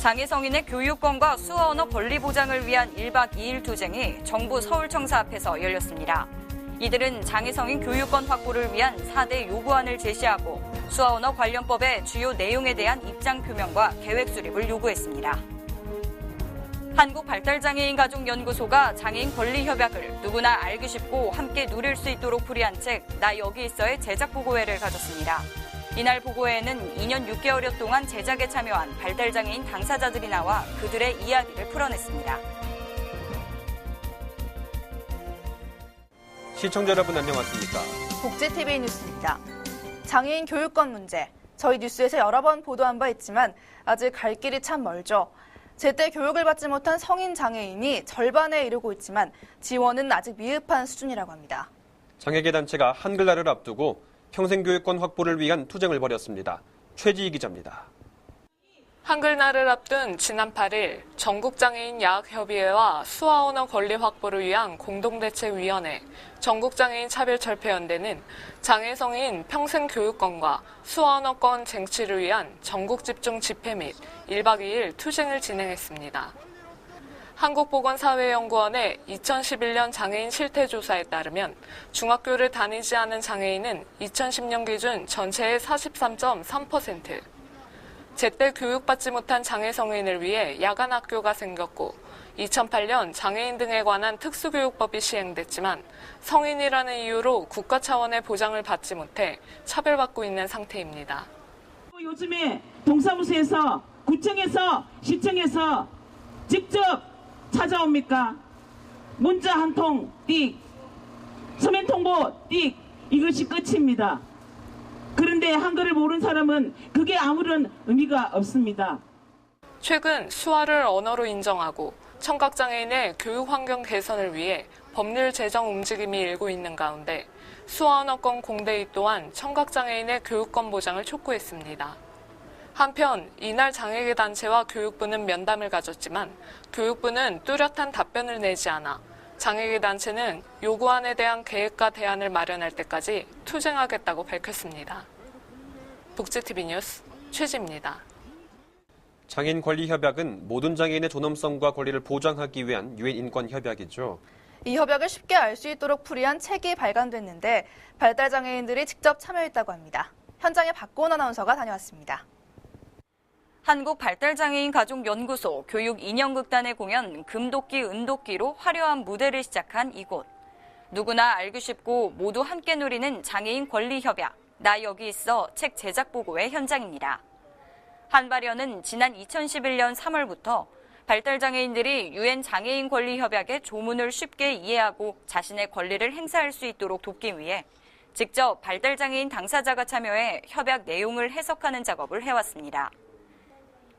장애성인의 교육권과 수어 언어 권리 보장을 위한 1박 2일 투쟁이 정부 서울청사 앞에서 열렸습니다. 이들은 장애성인 교육권 확보를 위한 4대 요구안을 제시하고 수어 언어 관련법의 주요 내용에 대한 입장 표명과 계획 수립을 요구했습니다. 한국발달장애인가족연구소가 장애인 권리협약을 누구나 알기 쉽고 함께 누릴 수 있도록 풀이한 책 나 여기 있어의 제작 보고회를 가졌습니다. 이날 보고회에는 2년 6개월여 동안 제작에 참여한 발달장애인 당사자들이 나와 그들의 이야기를 풀어냈습니다. 시청자 여러분 안녕하십니까? 복지TV 뉴스입니다. 장애인 교육권 문제, 저희 뉴스에서 여러 번 보도한 바 있지만 아직 갈 길이 참 멀죠. 제때 교육을 받지 못한 성인 장애인이 절반에 이르고 있지만 지원은 아직 미흡한 수준이라고 합니다. 장애계 단체가 한글날을 앞두고 평생교육권 확보를 위한 투쟁을 벌였습니다. 최지희 기자입니다. 한글날을 앞둔 지난 8일 전국장애인 야학협의회와 수어 언어 권리 확보를 위한 공동대책위원회 전국장애인 차별철폐연대는 장애성인 평생교육권과 수어 언어권 쟁취를 위한 전국집중 집회 및 1박 2일 투쟁을 진행했습니다. 한국보건사회연구원의 2011년 장애인 실태조사에 따르면 중학교를 다니지 않은 장애인은 2010년 기준 전체의 43.3%, 제때 교육받지 못한 장애성인을 위해 야간학교가 생겼고 2008년 장애인 등에 관한 특수교육법이 시행됐지만 성인이라는 이유로 국가 차원의 보장을 받지 못해 차별받고 있는 상태입니다. 요즘에 동사무소에서, 구청에서, 시청에서 직접 찾아옵니까? 문자 한 통, 띡. 서면 통보, 띡. 이것이 끝입니다. 그런데 한글을 모르는 사람은 그게 아무런 의미가 없습니다. 최근 수화를 언어로 인정하고 청각장애인의 교육 환경 개선을 위해 법률 제정 움직임이 일고 있는 가운데 수화 언어권 공대위 또한 청각장애인의 교육권 보장을 촉구했습니다. 한편 이날 장애계 단체와 교육부는 면담을 가졌지만 교육부는 뚜렷한 답변을 내지 않아 장애계 단체는 요구안에 대한 계획과 대안을 마련할 때까지 투쟁하겠다고 밝혔습니다. 복지TV 뉴스 최지입니다. 장애인 권리협약은 모든 장애인의 존엄성과 권리를 보장하기 위한 유엔 인권 협약이죠. 이 협약을 쉽게 알 수 있도록 풀이한 책이 발간됐는데 발달장애인들이 직접 참여했다고 합니다. 현장에 박고은 아나운서가 다녀왔습니다. 한국발달장애인가족연구소 교육인형극단의 공연 금도끼 은도끼로 화려한 무대를 시작한 이곳. 누구나 알기 쉽고 모두 함께 누리는 장애인 권리협약 나 여기 있어 책 제작 보고회 현장입니다. 한발연은 지난 2011년 3월부터 발달장애인들이 유엔 장애인 권리협약의 조문을 쉽게 이해하고 자신의 권리를 행사할 수 있도록 돕기 위해 직접 발달장애인 당사자가 참여해 협약 내용을 해석하는 작업을 해왔습니다.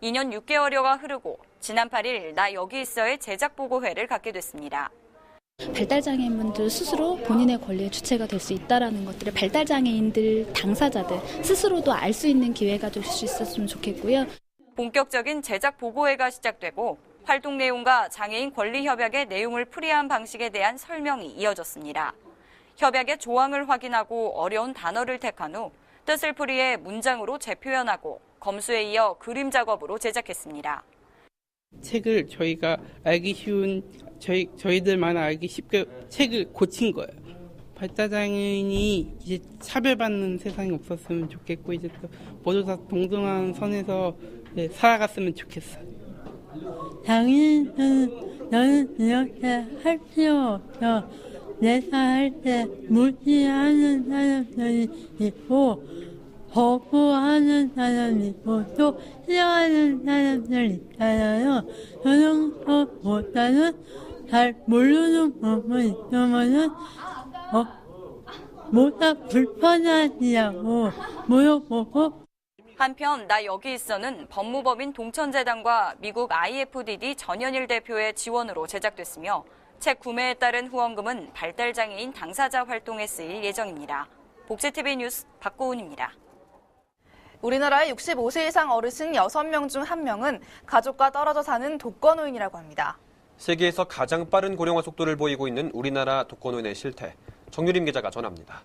2년 6개월여가 흐르고 지난 8일 나 여기 있어의 제작 보고회를 갖게 됐습니다. 발달장애인분들 스스로 본인의 권리의 주체가 될 수 있다는 것들을 발달장애인들 당사자들 스스로도 알 수 있는 기회가 될 수 있었으면 좋겠고요. 본격적인 제작 보고회가 시작되고 활동 내용과 장애인 권리협약의 내용을 풀이한 방식에 대한 설명이 이어졌습니다. 협약의 조항을 확인하고 어려운 단어를 택한 후 뜻을 풀이해 문장으로 재표현하고 검수에 이어 그림 작업으로 제작했습니다. 책을 저희가 알기 쉬운 저희들만 알기 쉽게 책을 고친 거예요. 발달장애인이 이제 차별받는 세상이 없었으면 좋겠고 이제 또 모두 다 동등한 선에서 살아갔으면 좋겠어요. 장애인은 너는 이렇게 할 필요 없어. 내가 할 때 무시하는 사람들이 있고 거부하는 사람이 있고 또 싫어하는 사람들 있잖아요. 그런 것보다는 잘 모르는 부분이 있으면은 뭐가 불편하냐고 물어보고. 한편 나 여기 있어는 법무법인 동천재단과 미국 IFDD 전현일 대표의 지원으로 제작됐으며 책 구매에 따른 후원금은 발달장애인 당사자 활동에 쓰일 예정입니다. 복지TV 뉴스 박고은입니다. 우리나라의 65세 이상 어르신 6명 중 1명은 가족과 떨어져 사는 독거노인이라고 합니다. 세계에서 가장 빠른 고령화 속도를 보이고 있는 우리나라 독거노인의 실태. 정유림 기자가 전합니다.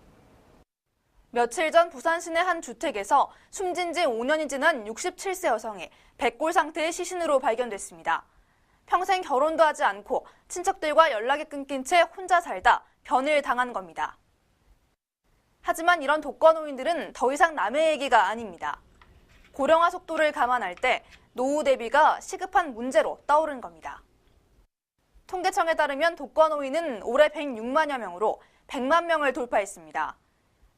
며칠 전 부산 시내 한 주택에서 숨진 지 5년이 지난 67세 여성이 백골 상태의 시신으로 발견됐습니다. 평생 결혼도 하지 않고 친척들과 연락이 끊긴 채 혼자 살다 변을 당한 겁니다. 하지만 이런 독거노인들은 더 이상 남의 얘기가 아닙니다. 고령화 속도를 감안할 때 노후 대비가 시급한 문제로 떠오른 겁니다. 통계청에 따르면 독거노인은 올해 106만여 명으로 100만 명을 돌파했습니다.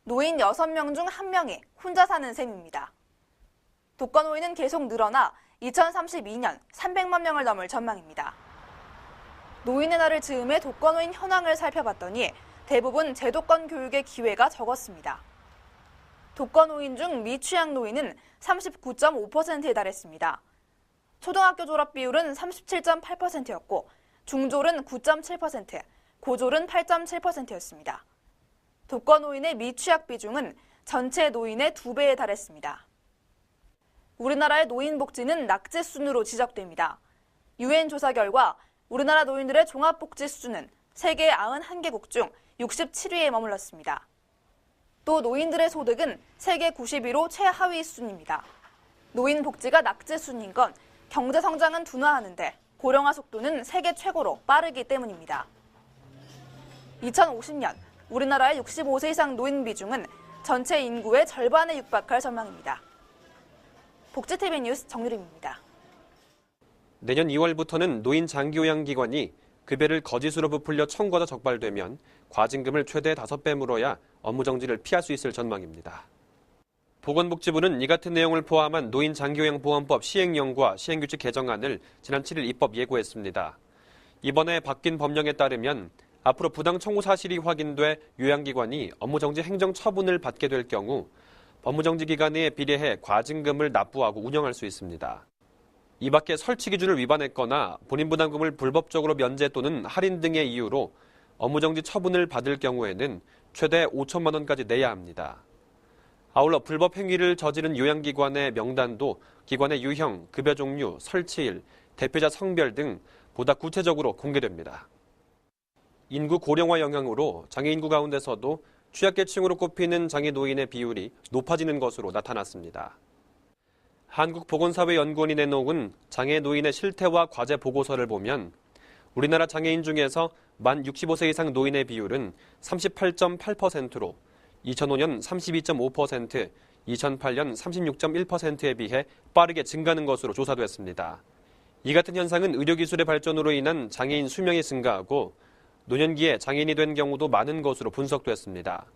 노인 6명 중 1명이 혼자 사는 셈입니다. 독거노인은 계속 늘어나 2032년 300만 명을 넘을 전망입니다. 노인의 날을 즈음해 독거노인 현황을 살펴봤더니 대부분 재독건 교육의 기회가 적었습니다. 독거노인 중 미취학 노인은 39.5%에 달했습니다. 초등학교 졸업 비율은 37.8%였고 중졸은 9.7%, 고졸은 8.7%였습니다. 독거노인의 미취학 비중은 전체 노인의 2배에 달했습니다. 우리나라의 노인 복지는 낙제 수준으로 지적됩니다. 유엔 조사 결과 우리나라 노인들의 종합복지 수준은 세계 91개국 중 67위에 머물렀습니다. 또 노인들의 소득은 세계 90위로 최하위 수준입니다. 노인 복지가 낙제 수준인 건 경제 성장은 둔화하는데 고령화 속도는 세계 최고로 빠르기 때문입니다. 2050년 우리나라의 65세 이상 노인 비중은 전체 인구의 절반에 육박할 전망입니다. 복지TV 뉴스 정유림입니다. 내년 2월부터는 노인 장기요양기관이 급여를 거짓으로 부풀려 청구가 적발되면 과징금을 최대 5배 물어야 업무정지를 피할 수 있을 전망입니다. 보건복지부는 이 같은 내용을 포함한 노인 장기요양보험법 시행령과 시행규칙 개정안을 지난 7일 입법 예고했습니다. 이번에 바뀐 법령에 따르면 앞으로 부당 청구 사실이 확인돼 요양기관이 업무정지 행정처분을 받게 될 경우 업무정지 기간에 비례해 과징금을 납부하고 운영할 수 있습니다. 이 밖에 설치 기준을 위반했거나 본인 부담금을 불법적으로 면제 또는 할인 등의 이유로 업무정지 처분을 받을 경우에는 최대 5천만 원까지 내야 합니다. 아울러 불법 행위를 저지른 요양기관의 명단도 기관의 유형, 급여 종류, 설치일, 대표자 성별 등 보다 구체적으로 공개됩니다. 인구 고령화 영향으로 장애 인구 가운데서도 취약계층으로 꼽히는 장애 노인의 비율이 높아지는 것으로 나타났습니다. 한국보건사회연구원이 내놓은 장애 노인의 실태와 과제 보고서를 보면 우리나라 장애인 중에서 만 65세 이상 노인의 비율은 38.8%로 2005년 32.5%, 2008년 36.1%에 비해 빠르게 증가하는 것으로 조사됐습니다. 이 같은 현상은 의료기술의 발전으로 인한 장애인 수명이 증가하고 노년기에 장애인이 된 경우도 많은 것으로 분석됐습니다.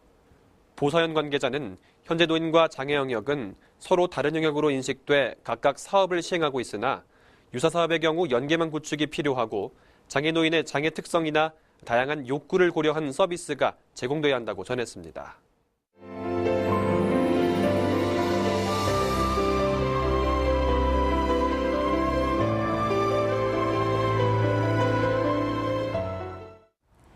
보사연 관계자는 현재 노인과 장애 영역은 서로 다른 영역으로 인식돼 각각 사업을 시행하고 있으나 유사 사업의 경우 연계망 구축이 필요하고 장애 노인의 장애 특성이나 다양한 욕구를 고려한 서비스가 제공돼야 한다고 전했습니다.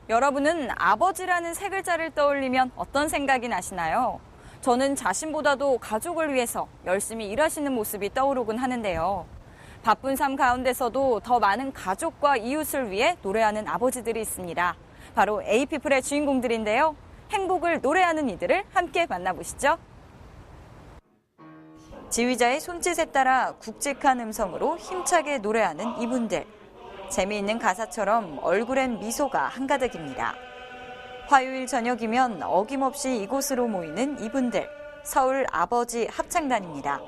여러분은 아버지라는 세 글자를 떠올리면 어떤 생각이 나시나요? 저는 자신보다도 가족을 위해서 열심히 일하시는 모습이 떠오르곤 하는데요. 바쁜 삶 가운데서도 더 많은 가족과 이웃을 위해 노래하는 아버지들이 있습니다. 바로 에이피플의 주인공들인데요. 행복을 노래하는 이들을 함께 만나보시죠. 지휘자의 손짓에 따라 굵직한 음성으로 힘차게 노래하는 이분들. 재미있는 가사처럼 얼굴엔 미소가 한가득입니다. 화요일 저녁이면 어김없이 이곳으로 모이는 이분들, 서울 아버지 합창단입니다.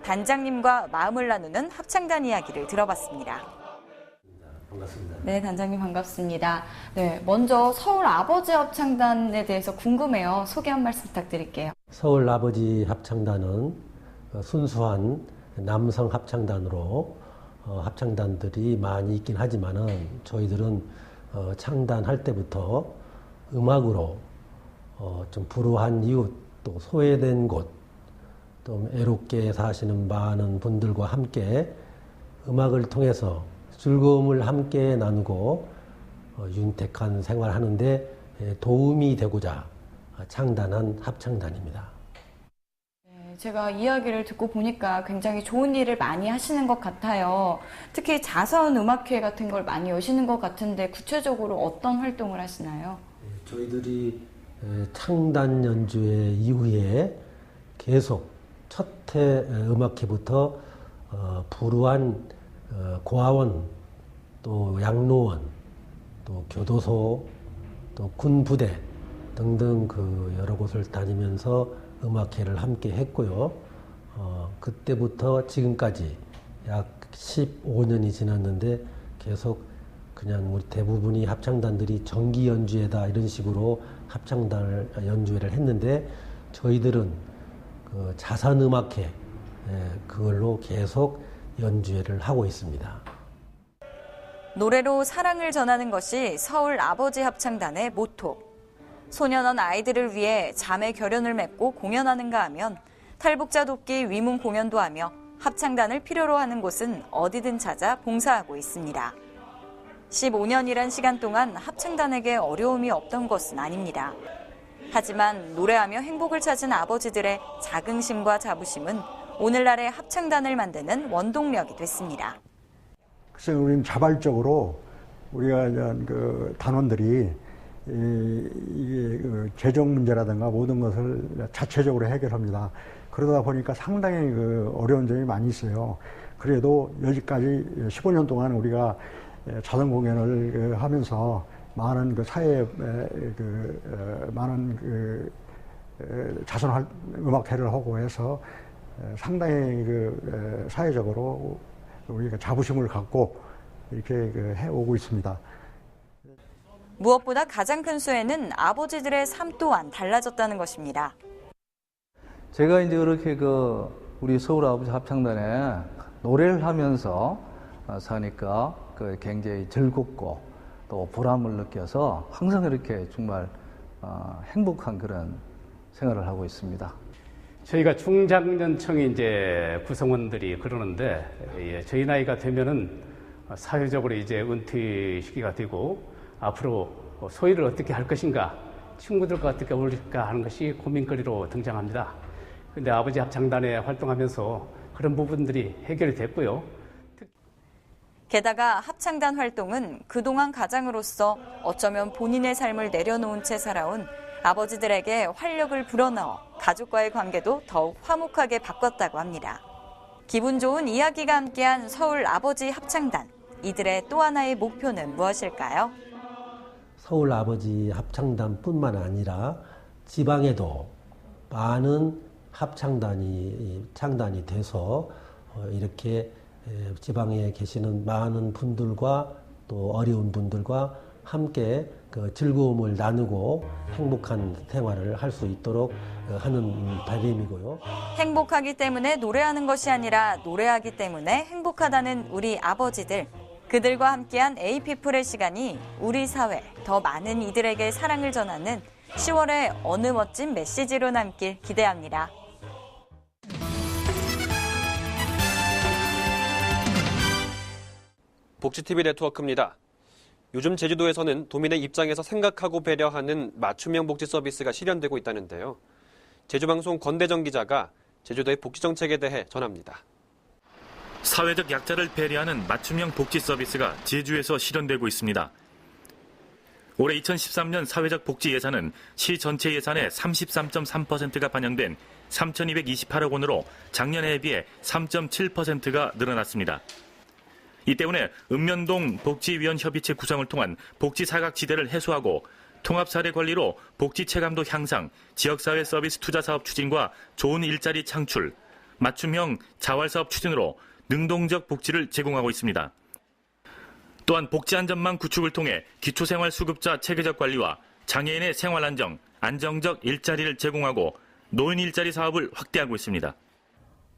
단장님과 마음을 나누는 합창단 이야기를 들어봤습니다. 반갑습니다. 네, 단장님 반갑습니다. 네, 먼저 서울 아버지 합창단에 대해서 궁금해요. 소개 한 말씀 부탁드릴게요. 서울 아버지 합창단은 순수한 남성 합창단으로 합창단들이 많이 있긴 하지만은 저희들은 창단할 때부터 음악으로 좀 불우한 이웃 또 소외된 곳 또 애롭게 사시는 많은 분들과 함께 음악을 통해서 즐거움을 함께 나누고 윤택한 생활하는데 도움이 되고자 창단한 합창단입니다. 제가 이야기를 듣고 보니까 굉장히 좋은 일을 많이 하시는 것 같아요. 특히 자선 음악회 같은 걸 많이 여시는 것 같은데 구체적으로 어떤 활동을 하시나요? 저희들이 창단 연주회 이후에 계속 첫 해 음악회부터 불우한 고아원, 또 양로원, 또 교도소, 또 군부대 등등 여러 곳을 다니면서 음악회를 함께 했고요. 그때부터 지금까지 약 15년이 지났는데 계속 그냥 우리 대부분이 합창단들이 정기 연주회다 이런 식으로 합창단 연주회를 했는데 저희들은 자선음악회 그걸로 계속 연주회를 하고 있습니다. 노래로 사랑을 전하는 것이 서울 아버지 합창단의 모토. 소년원 아이들을 위해 자매 결연을 맺고 공연하는가 하면 탈북자 돕기 위문 공연도 하며 합창단을 필요로 하는 곳은 어디든 찾아 봉사하고 있습니다. 15년이란 시간 동안 합창단에게 어려움이 없던 것은 아닙니다. 하지만 노래하며 행복을 찾은 아버지들의 자긍심과 자부심은 오늘날의 합창단을 만드는 원동력이 됐습니다. 그래서 우리는 자발적으로 우리가 단원들이 이게 재정 문제라든가 모든 것을 자체적으로 해결합니다. 그러다 보니까 상당히 어려운 점이 많이 있어요. 그래도 여기까지 15년 동안 우리가 자선 공연을 하면서 많은 사회에 많은 자선 음악회를 하고 해서 상당히 사회적으로 우리가 자부심을 갖고 이렇게 해오고 있습니다. 무엇보다 가장 큰 수혜는 아버지들의 삶 또한 달라졌다는 것입니다. 제가 이제 그렇게 우리 서울 아버지 합창단에 노래를 하면서 사니까 굉장히 즐겁고 또 보람을 느껴서 항상 이렇게 정말 행복한 그런 생활을 하고 있습니다. 저희가 중장년층이 이제 구성원들이 그러는데 저희 나이가 되면은 사회적으로 이제 은퇴 시기가 되고 앞으로 소일을 어떻게 할 것인가, 친구들과 어떻게 어울릴까 하는 것이 고민거리로 등장합니다. 그런데 아버지 합창단에 활동하면서 그런 부분들이 해결이 됐고요. 게다가 합창단 활동은 그동안 가장으로서 어쩌면 본인의 삶을 내려놓은 채 살아온 아버지들에게 활력을 불어넣어 가족과의 관계도 더욱 화목하게 바꿨다고 합니다. 기분 좋은 이야기가 함께한 서울 아버지 합창단. 이들의 또 하나의 목표는 무엇일까요? 서울 아버지 합창단뿐만 아니라 지방에도 많은 합창단이 창단이 돼서 이렇게 지방에 계시는 많은 분들과 또 어려운 분들과 함께 즐거움을 나누고 행복한 생활을 할 수 있도록 하는 바람이고요. 행복하기 때문에 노래하는 것이 아니라 노래하기 때문에 행복하다는 우리 아버지들. 그들과 함께한 에이피플의 시간이 우리 사회, 더 많은 이들에게 사랑을 전하는 10월의 어느 멋진 메시지로 남길 기대합니다. 복지TV 네트워크입니다. 요즘 제주도에서는 도민의 입장에서 생각하고 배려하는 맞춤형 복지 서비스가 실현되고 있다는데요. 제주방송 권대정 기자가 제주도의 복지 정책에 대해 전합니다. 사회적 약자를 배려하는 맞춤형 복지 서비스가 제주에서 실현되고 있습니다. 올해 2013년 사회적 복지 예산은 시 전체 예산의 33.3%가 반영된 3,228억 원으로 작년에 비해 3.7%가 늘어났습니다. 이 때문에 읍면동 복지위원협의체 구성을 통한 복지 사각지대를 해소하고 통합사례 관리로 복지 체감도 향상, 지역사회 서비스 투자 사업 추진과 좋은 일자리 창출, 맞춤형 자활사업 추진으로 능동적 복지를 제공하고 있습니다. 또한 복지안전망 구축을 통해 기초생활수급자 체계적 관리와 장애인의 생활안정, 안정적 일자리를 제공하고 노인 일자리 사업을 확대하고 있습니다.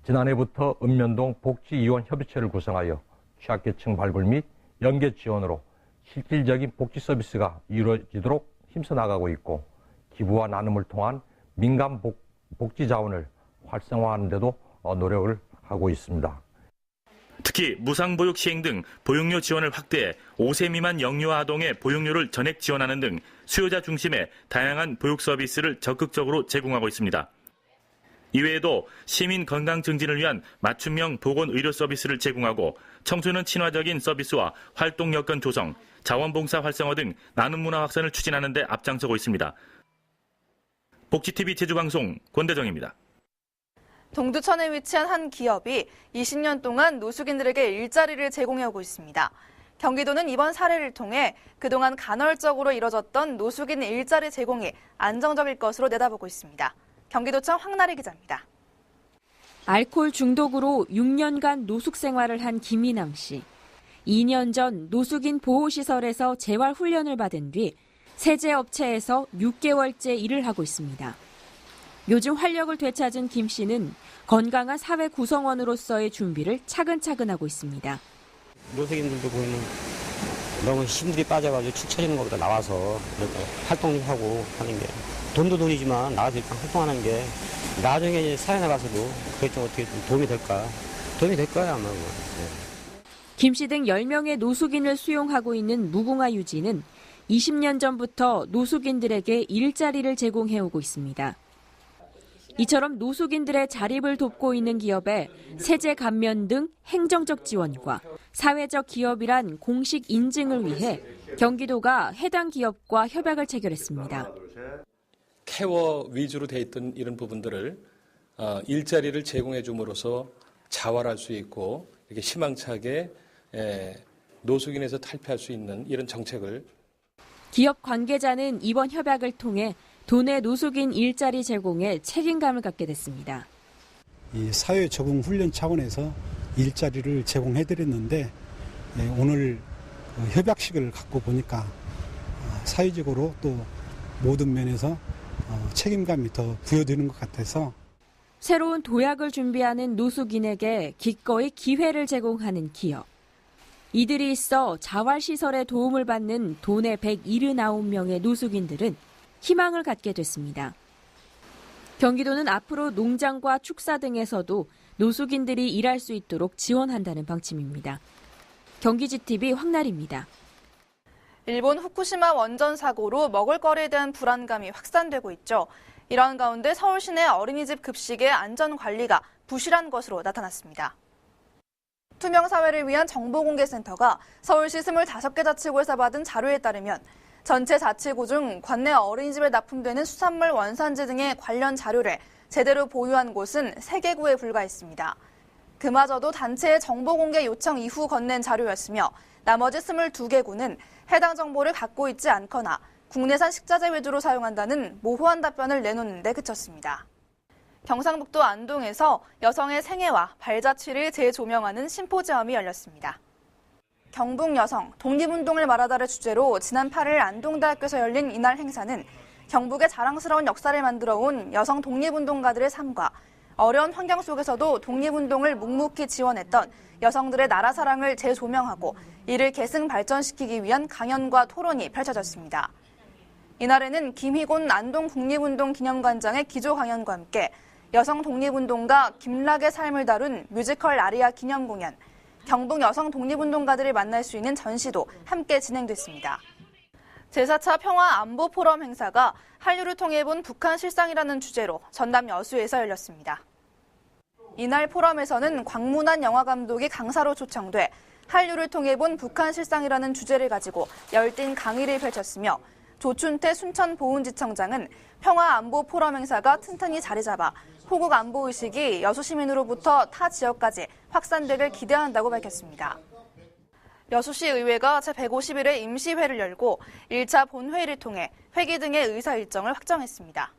지난해부터 읍면동 복지위원협의체를 구성하여 취약계층 발굴 및 연계 지원으로 실질적인 복지 서비스가 이루어지도록 힘써 나가고 있고 기부와 나눔을 통한 민간 복지 자원을 활성화하는 데도 노력을 하고 있습니다. 특히 무상보육 시행 등 보육료 지원을 확대해 5세 미만 영유아 아동의 보육료를 전액 지원하는 등 수요자 중심의 다양한 보육 서비스를 적극적으로 제공하고 있습니다. 이외에도 시민 건강 증진을 위한 맞춤형 보건 의료 서비스를 제공하고 청소년 친화적인 서비스와 활동 여건 조성, 자원봉사 활성화 등 나눔 문화 확산을 추진하는 데 앞장서고 있습니다. 복지TV 제주방송 권대정입니다. 동두천에 위치한 한 기업이 20년 동안 노숙인들에게 일자리를 제공해오고 있습니다. 경기도는 이번 사례를 통해 그동안 간헐적으로 이뤄졌던 노숙인 일자리 제공이 안정적일 것으로 내다보고 있습니다. 경기도청 황나리 기자입니다. 알코올 중독으로 6년간 노숙 생활을 한 김인남 씨. 2년 전 노숙인 보호시설에서 재활 훈련을 받은 뒤 세제업체에서 6개월째 일을 하고 있습니다. 요즘 활력을 되찾은 김 씨는 건강한 사회 구성원으로서의 준비를 차근차근 하고 있습니다. 노숙인들도 보면 너무 힘들이 빠져가지고 축 처지는 것보다 나와서 이렇게 활동 좀 하고 하는 게 돈도 돈이지만 나와서 일단 활동하는 게 나중에 사회 나가서도 그게 좀 어떻게 좀 도움이 될까? 도움이 될 거야 아마. 김 씨 등 10명의 노숙인을 수용하고 있는 무궁화 유지는 20년 전부터 노숙인들에게 일자리를 제공해오고 있습니다. 이처럼 노숙인들의 자립을 돕고 있는 기업에 세제 감면 등 행정적 지원과 사회적 기업이란 공식 인증을 위해 경기도가 해당 기업과 협약을 체결했습니다. 케어 위주로 돼 있던 이런 부분들을 일자리를 제공해 줌으로써 자활할 수 있고 이렇게 희망차게 노숙인에서 탈피할 수 있는 이런 정책을 기업 관계자는 이번 협약을 통해 도내 노숙인 일자리 제공에 책임감을 갖게 됐습니다. 이 사회 적응 훈련 차원에서 일자리를 제공해드렸는데 오늘 협약식을 갖고 보니까 사회적으로 또 모든 면에서 책임감이 더 부여되는 것 같아서 새로운 도약을 준비하는 노숙인에게 기꺼이 기회를 제공하는 기업. 이들이 있어 자활시설에 도움을 받는 도내 179명의 노숙인들은 희망을 갖게 됐습니다. 경기도는 앞으로 농장과 축사 등에서도 노숙인들이 일할 수 있도록 지원한다는 방침입니다. 경기지TV 황나리입니다. 일본 후쿠시마 원전 사고로 먹을거리에 대한 불안감이 확산되고 있죠. 이러한 가운데 서울 시내 어린이집 급식의 안전관리가 부실한 것으로 나타났습니다. 투명사회를 위한 정보공개센터가 서울시 25개 자치구에서 받은 자료에 따르면 전체 자치구 중 관내 어린이집에 납품되는 수산물 원산지 등의 관련 자료를 제대로 보유한 곳은 3개구에 불과했습니다. 그마저도 단체의 정보공개 요청 이후 건넨 자료였으며 나머지 22개구는 해당 정보를 갖고 있지 않거나 국내산 식자재 위주로 사용한다는 모호한 답변을 내놓는 데 그쳤습니다. 경상북도 안동에서 여성의 생애와 발자취를 재조명하는 심포지엄이 열렸습니다. 경북 여성 독립운동을 말하다를 주제로 지난 8일 안동대학교에서 열린 이날 행사는 경북의 자랑스러운 역사를 만들어온 여성 독립운동가들의 삶과 어려운 환경 속에서도 독립운동을 묵묵히 지원했던 여성들의 나라 사랑을 재조명하고 이를 계승 발전시키기 위한 강연과 토론이 펼쳐졌습니다. 이날에는 김희곤 안동 국립운동 기념관장의 기조 강연과 함께 여성 독립운동가 김락의 삶을 다룬 뮤지컬 아리아 기념 공연, 경북 여성 독립운동가들을 만날 수 있는 전시도 함께 진행됐습니다. 제4차 평화안보 포럼 행사가 한류를 통해 본 북한 실상이라는 주제로 전남 여수에서 열렸습니다. 이날 포럼에서는 광문환 영화감독이 강사로 초청돼 한류를 통해 본 북한 실상이라는 주제를 가지고 열띤 강의를 펼쳤으며 조춘태 순천보훈지청장은 평화안보 포럼 행사가 튼튼히 자리 잡아 호국 안보의식이 여수 시민으로부터 타 지역까지 확산되길 기대한다고 밝혔습니다. 여수시 의회가 제151회 임시회를 열고 1차 본회의를 통해 회기 등의 의사 일정을 확정했습니다.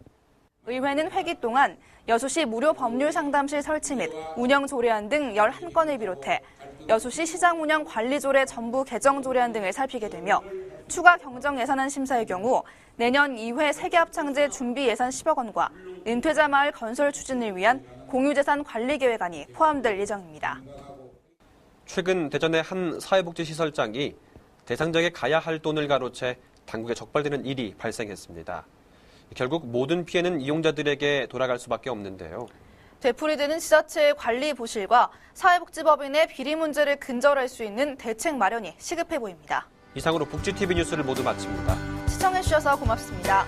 의회는 회기 동안 여수시 무료 법률 상담실 설치 및 운영 조례안 등 11건을 비롯해 여수시 시장 운영 관리 조례 전부 개정 조례안 등을 살피게 되며 추가 경정 예산안 심사의 경우 내년 2회 세계합창제 준비 예산 10억 원과 은퇴자 마을 건설 추진을 위한 공유재산 관리 계획안이 포함될 예정입니다. 최근 대전의 한 사회복지시설장이 대상자에게 가야 할 돈을 가로채 당국에 적발되는 일이 발생했습니다. 결국 모든 피해는 이용자들에게 돌아갈 수밖에 없는데요. 되풀이되는 지자체의 관리 부실과 사회복지법인의 비리 문제를 근절할 수 있는 대책 마련이 시급해 보입니다. 이상으로 복지TV 뉴스를 모두 마칩니다. 시청해주셔서 고맙습니다.